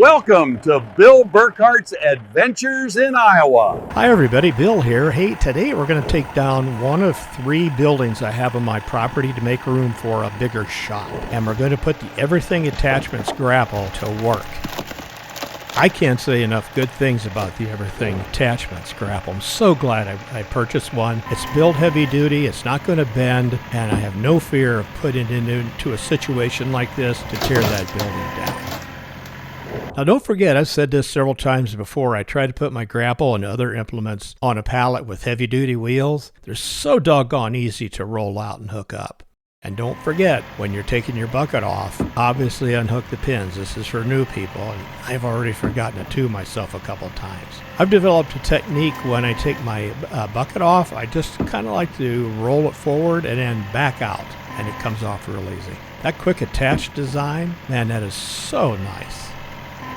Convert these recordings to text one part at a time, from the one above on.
Welcome to Bill Burkhart's Adventures in Iowa. Hi everybody, Bill here. Hey, today we're going to take down one of 3 buildings I have on my property to make room for a bigger shop. And we're going to put the Everything Attachments Grapple to work. I can't say enough good things about the Everything Attachments Grapple. I'm so glad I purchased one. It's built heavy duty, it's not going to bend, and I have no fear of putting it into a situation like this to tear that building down. Now don't forget, I've said this several times before, I try to put my grapple and other implements on a pallet with heavy duty wheels. They're so doggone easy to roll out and hook up. And don't forget, when you're taking your bucket off, obviously unhook the pins. This is for new people, and I've already forgotten it too myself a couple of times. I've developed a technique when I take my bucket off. I just kind of like to roll it forward and then back out, and it comes off real easy. That quick attach design, man, that is so nice.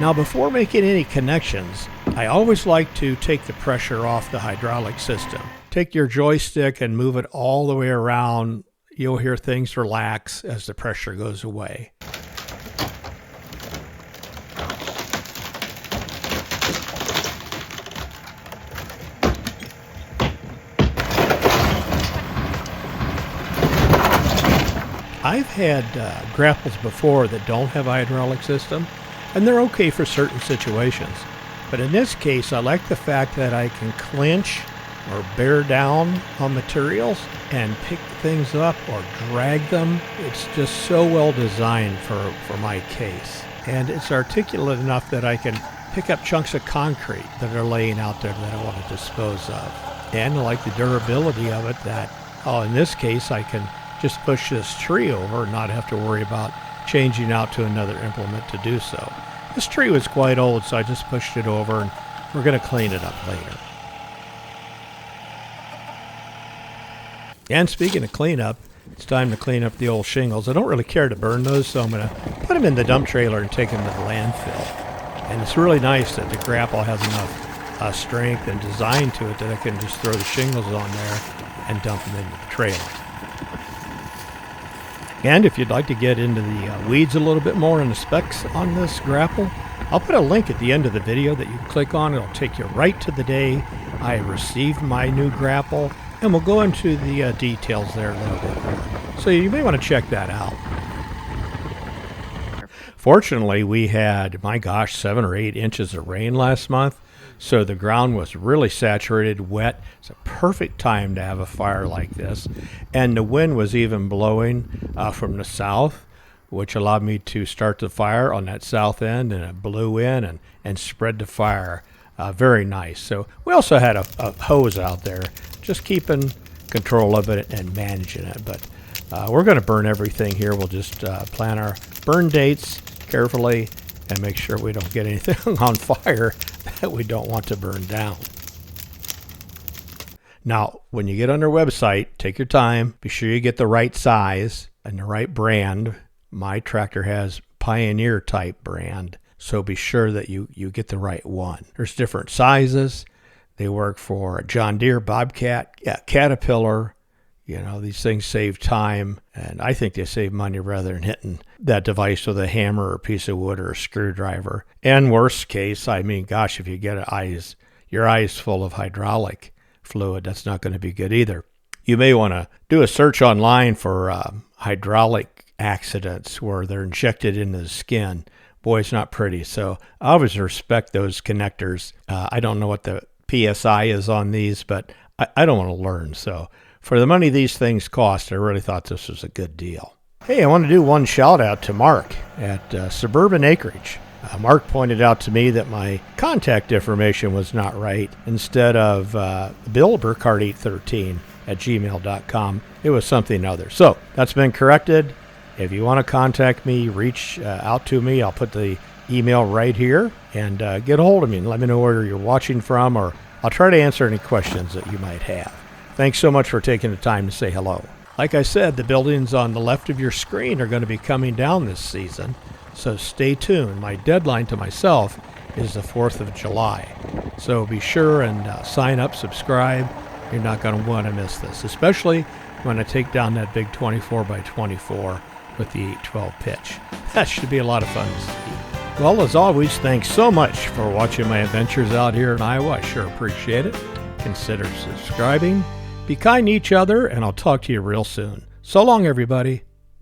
Now before making any connections, I always like to take the pressure off the hydraulic system. Take your joystick and move it all the way around. You'll hear things relax as the pressure goes away. I've had grapples before that don't have a hydraulic system, and they're okay for certain situations. But in this case, I like the fact that I can clinch or bear down on materials and pick things up or drag them. It's just so well designed for my case. And it's articulate enough that I can pick up chunks of concrete that are laying out there that I want to dispose of. And I like the durability of it that, in this case, I can just push this tree over and not have to worry about changing out to another implement to do so. This tree was quite old, so I just pushed it over, and we're going to clean it up later. And speaking of cleanup, it's time to clean up the old shingles. I don't really care to burn those, so I'm going to put them in the dump trailer and take them to the landfill. And it's really nice that the grapple has enough strength and design to it that I can just throw the shingles on there and dump them into the trailer. And if you'd like to get into the weeds a little bit more and the specs on this grapple, I'll put a link at the end of the video that you can click on. It'll take you right to the day I received my new grapple, and we'll go into the details there a little bit more. So you may want to check that out. Fortunately, we had, 7 or 8 inches of rain last month, so the ground was really saturated, wet. It's a perfect time to have a fire like this. And the wind was even blowing from the south, which allowed me to start the fire on that south end, and it blew in and spread the fire. Very nice. So we also had a hose out there, just keeping control of it and managing it. But we're going to burn everything here. We'll just plan our burn dates carefully and make sure we don't get anything on fire that we don't want to burn down. Now, when you get on their website, take your time. Be sure you get the right size and the right brand. My tractor has Pioneer type brand, so be sure that you get the right one. There's different sizes. They work for John Deere, Bobcat, Caterpillar. You know, these things save time, and I think they save money rather than hitting that device with a hammer or a piece of wood or a screwdriver. And worst case, if you get your eyes full of hydraulic fluid, that's not going to be good either. You may want to do a search online for hydraulic accidents where they're injected into the skin. Boy, it's not pretty. So I always respect those connectors. I don't know what the PSI is on these, but I don't want to learn. So for the money these things cost, I really thought this was a good deal. Hey, I want to do one shout out to Mark at Suburban Acreage. Mark pointed out to me that my contact information was not right. Instead of Bill Burkhart 813 at gmail.com, it was something other. So that's been corrected. If you want to contact me, reach out to me. I'll put the email right here and get a hold of me and let me know where you're watching from, or I'll try to answer any questions that you might have. Thanks so much for taking the time to say hello. Like I said, the buildings on the left of your screen are going to be coming down this season, so stay tuned. My deadline to myself is the 4th of July. So be sure and sign up, subscribe. You're not going to want to miss this, especially when I take down that big 24 by 24 with the 812 pitch. That should be a lot of fun to see. Well, as always, thanks so much for watching my adventures out here in Iowa. I sure appreciate it. Consider subscribing. Be kind to each other, and I'll talk to you real soon. So long, everybody.